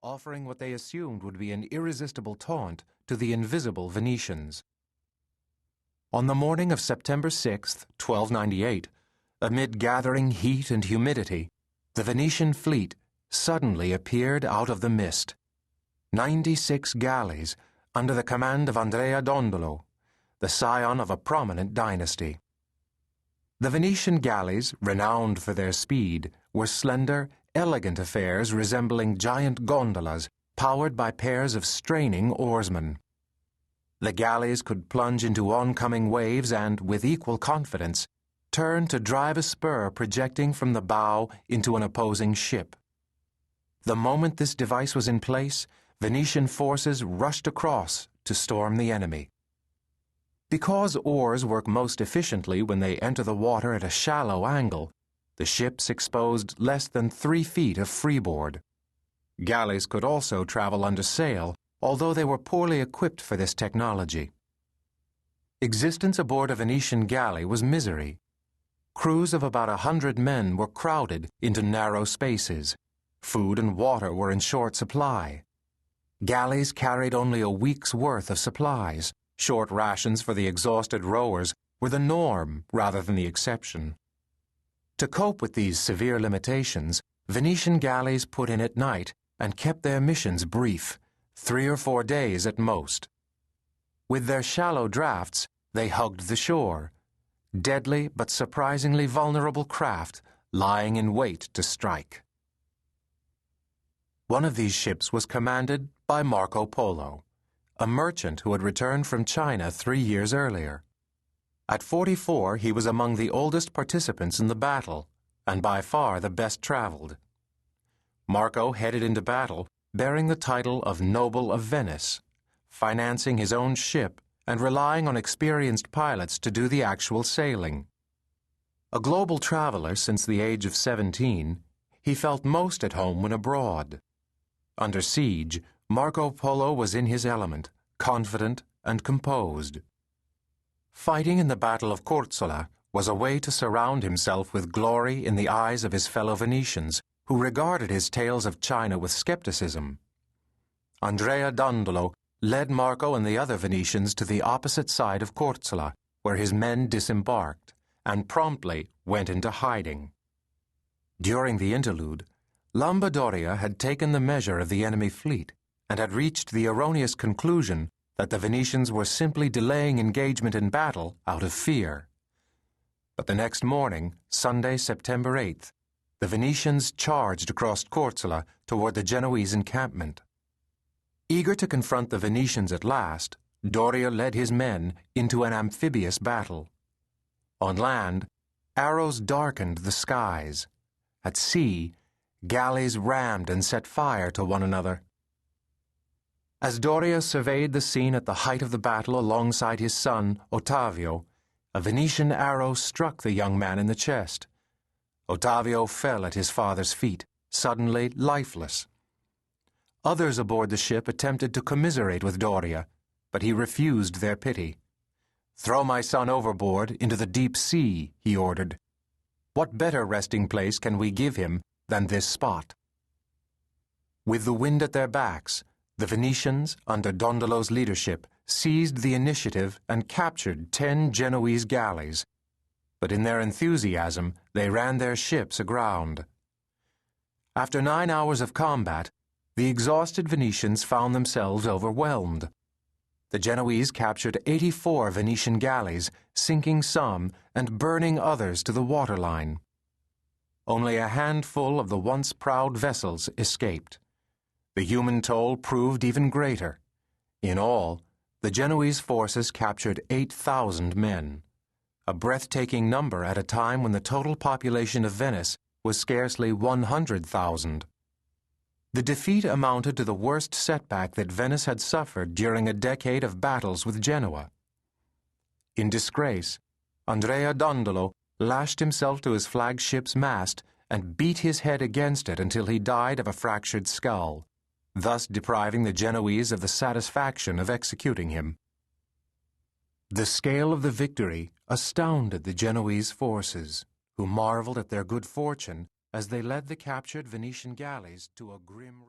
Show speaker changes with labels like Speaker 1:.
Speaker 1: offering what they assumed would be an irresistible taunt to the invisible Venetians. On the morning of September 6, 1298, amid gathering heat and humidity, the Venetian fleet suddenly appeared out of the mist. 96 galleys under the command of Andrea Dondolo, the scion of a prominent dynasty. The Venetian galleys, renowned for their speed, were slender, elegant affairs resembling giant gondolas powered by pairs of straining oarsmen. The galleys could plunge into oncoming waves and, with equal confidence, turn to drive a spur projecting from the bow into an opposing ship. The moment this device was in place, Venetian forces rushed across to storm the enemy. Because oars work most efficiently when they enter the water at a shallow angle, the ships exposed less than 3 feet of freeboard. Galleys could also travel under sail, although they were poorly equipped for this technology. Existence aboard a Venetian galley was misery. Crews of about 100 men were crowded into narrow spaces. Food and water were in short supply. Galleys carried only a week's worth of supplies. Short rations for the exhausted rowers were the norm rather than the exception. To cope with these severe limitations, Venetian galleys put in at night and kept their missions brief, 3 or 4 days at most. With their shallow drafts, they hugged the shore, deadly but surprisingly vulnerable craft lying in wait to strike. One of these ships was commanded by Marco Polo, a merchant who had returned from China 3 years earlier. At 44, he was among the oldest participants in the battle, and by far the best traveled. Marco headed into battle bearing the title of Noble of Venice, financing his own ship and relying on experienced pilots to do the actual sailing. A global traveler since the age of 17, he felt most at home when abroad. Under siege, Marco Polo was in his element, confident and composed. Fighting in the Battle of Corzola was a way to surround himself with glory in the eyes of his fellow Venetians, who regarded his tales of China with skepticism. Andrea Dondolo led Marco and the other Venetians to the opposite side of Corzola, where his men disembarked, and promptly went into hiding. During the interlude, Lombardoria had taken the measure of the enemy fleet and had reached the erroneous conclusion that the Venetians were simply delaying engagement in battle out of fear. But the next morning, Sunday, September 8th, the Venetians charged across Corzola toward the Genoese encampment. Eager to confront the Venetians at last, Doria led his men into an amphibious battle. On land, arrows darkened the skies. At sea, galleys rammed and set fire to one another. As Doria surveyed the scene at the height of the battle alongside his son, Ottavio, a Venetian arrow struck the young man in the chest. Ottavio fell at his father's feet, suddenly lifeless. Others aboard the ship attempted to commiserate with Doria, but he refused their pity. "Throw my son overboard into the deep sea," he ordered. "What better resting place can we give him than this spot?" With the wind at their backs, the Venetians, under Dondolo's leadership, seized the initiative and captured 10 Genoese galleys. But in their enthusiasm, they ran their ships aground. After 9 hours of combat, the exhausted Venetians found themselves overwhelmed. The Genoese captured 84 Venetian galleys, sinking some and burning others to the waterline. Only a handful of the once proud vessels escaped. The human toll proved even greater. In all, the Genoese forces captured 8,000 men, a breathtaking number at a time when the total population of Venice was scarcely 100,000. The defeat amounted to the worst setback that Venice had suffered during a decade of battles with Genoa. In disgrace, Andrea Dondolo lashed himself to his flagship's mast and beat his head against it until he died of a fractured skull, thus depriving the Genoese of the satisfaction of executing him. The scale of the victory astounded the Genoese forces, who marveled at their good fortune as they led the captured Venetian galleys to a grim